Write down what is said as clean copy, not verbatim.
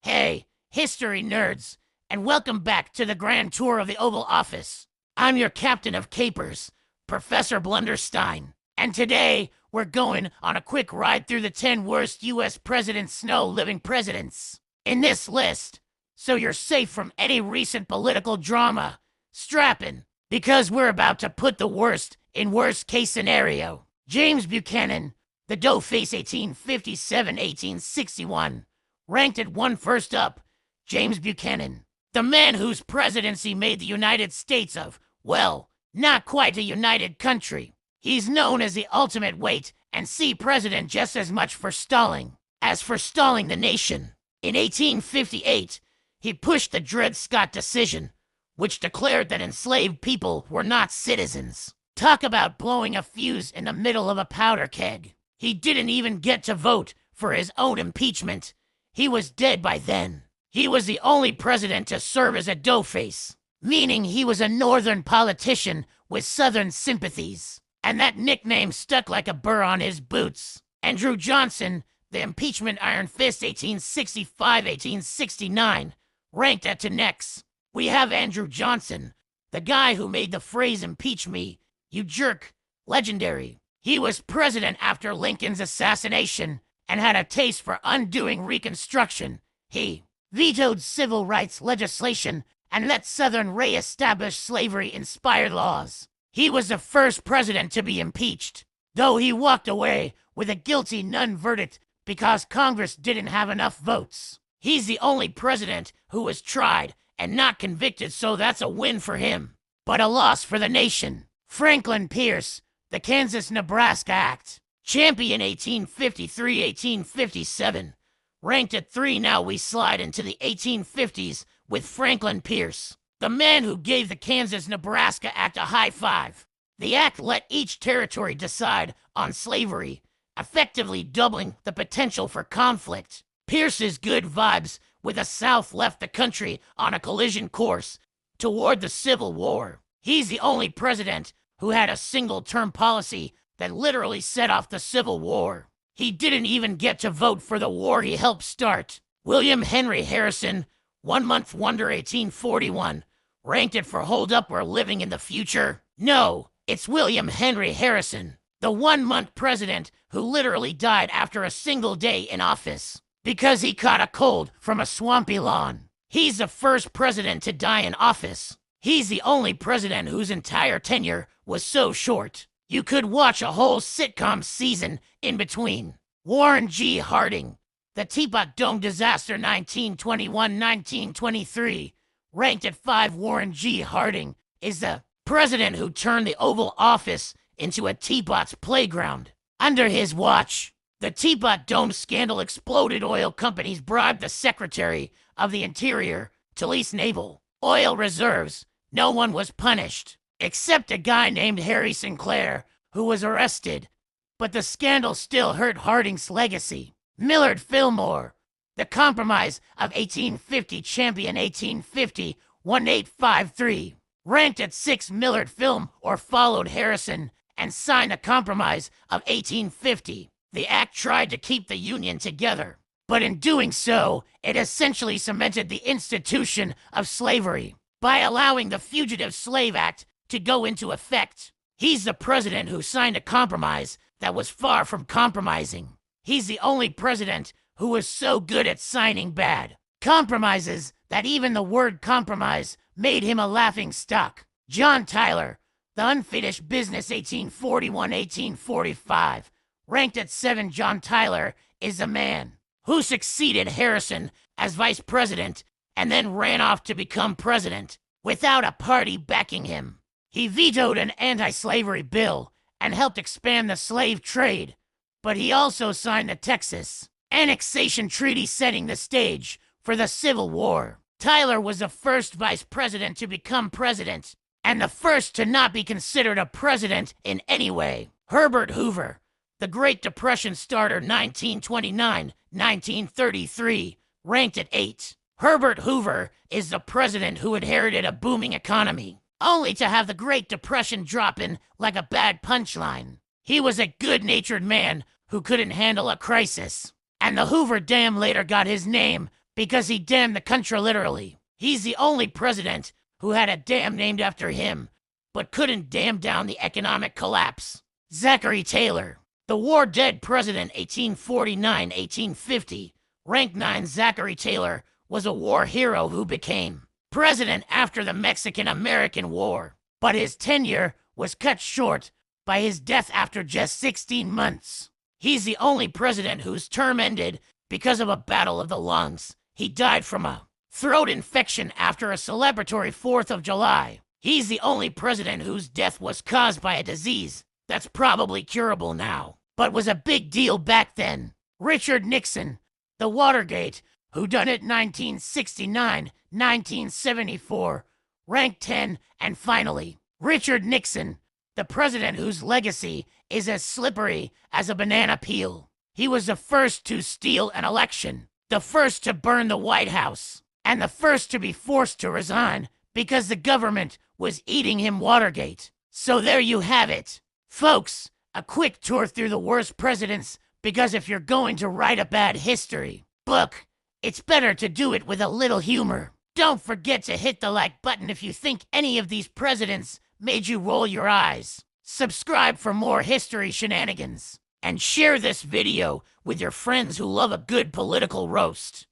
Hey, history nerds, and welcome back to the grand tour of the Oval Office. I'm your captain of capers, Professor Blunderstein, and today we're going on a quick ride through the 10 worst U.S. President Snow living presidents. In this list, so you're safe from any recent political drama, strap in, because we're about to put the worst in worst case scenario. James Buchanan, the Doughface 1857-1861. Ranked at one. First up, James Buchanan, the man whose presidency made the United States of, well, not quite a united country. He's known as the ultimate wait and see president just as much for stalling as for stalling the nation. In 1858, he pushed the Dred Scott decision, which declared that enslaved people were not citizens. Talk about blowing a fuse in the middle of a powder keg. He didn't even get to vote for his own impeachment. He was dead by then. He was the only president to serve as a doughface, meaning he was a northern politician with southern sympathies, and that nickname stuck like a burr on his boots. Andrew Johnson, the impeachment Iron Fist 1865-1869, ranked at 2 next. We have Andrew Johnson, the guy who made the phrase "impeach me, you jerk" legendary. He was president after Lincoln's assassination and had a taste for undoing Reconstruction. He vetoed civil rights legislation and let Southern re-establish slavery-inspired laws. He was the first president to be impeached, though he walked away with a guilty none verdict because Congress didn't have enough votes. He's the only president who was tried and not convicted, so that's a win for him, but a loss for the nation. Franklin Pierce, the Kansas-Nebraska Act, champion 1853-1857, ranked at 3. Now we slide into the 1850s with Franklin Pierce, the man who gave the Kansas-Nebraska Act a high five. The act let each territory decide on slavery, effectively doubling the potential for conflict. Pierce's good vibes with the South left the country on a collision course toward the Civil War. He's the only president who had a single-term policy that literally set off the Civil War. He didn't even get to vote for the war he helped start. William Henry Harrison, 1 month wonder 1841, ranked it for hold up, we're living in the future. No, it's William Henry Harrison, the 1 month president who literally died after a single day in office because he caught a cold from a swampy lawn. He's the first president to die in office. He's the only president whose entire tenure was so short you could watch a whole sitcom season in between. Warren G. Harding, the Teapot Dome disaster 1921-1923, ranked at 5. Warren G. Harding is the president who turned the Oval Office into a Teapot's playground. Under his watch, the Teapot Dome scandal exploded. Oil companies bribed the Secretary of the Interior to lease naval oil reserves. No one was punished, except a guy named Harry Sinclair, who was arrested. But the scandal still hurt Harding's legacy. Millard Fillmore, the Compromise of 1850 champion 1850-1853, ranked at 6. Millard Fillmore followed Harrison and signed the Compromise of 1850. The act tried to keep the Union together, but in doing so, it essentially cemented the institution of slavery by allowing the Fugitive Slave Act to go into effect. He's the president who signed a compromise that was far from compromising. He's the only president who was so good at signing bad compromises that even the word compromise made him a laughing stock. John Tyler, the Unfinished Business 1841-1845, ranked at 7. John Tyler is the man who succeeded Harrison as vice president and then ran off to become president without a party backing him. He vetoed an anti-slavery bill and helped expand the slave trade, but he also signed the Texas Annexation Treaty, setting the stage for the Civil War. Tyler was the first vice president to become president, and the first to not be considered a president in any way. Herbert Hoover, the Great Depression starter 1929-1933, ranked at 8. Herbert Hoover is the president who inherited a booming economy, only to have the Great Depression drop in like a bad punchline. He was a good-natured man who couldn't handle a crisis, and the Hoover Dam later got his name because he damned the country literally. He's the only president who had a dam named after him, but couldn't dam down the economic collapse. Zachary Taylor, the war-dead president 1849-1850, rank 9 Zachary Taylor was a war hero who became president after the Mexican-American War, but his tenure was cut short by his death after just 16 months. He's the only president whose term ended because of a battle of the lungs. He died from a throat infection after a celebratory 4th of July. He's the only president whose death was caused by a disease that's probably curable now, but was a big deal back then. Richard Nixon, the Watergate, whodunit 1969, 1974, rank 10, and finally, Richard Nixon, the president whose legacy is as slippery as a banana peel. He was the first to steal an election, the first to burn the White House, and the first to be forced to resign because the government was eating him Watergate. So there you have it. Folks, a quick tour through the worst presidents, because if you're going to write a bad history book, it's better to do it with a little humor. Don't forget to hit the like button if you think any of these presidents made you roll your eyes. Subscribe for more history shenanigans. And share this video with your friends who love a good political roast.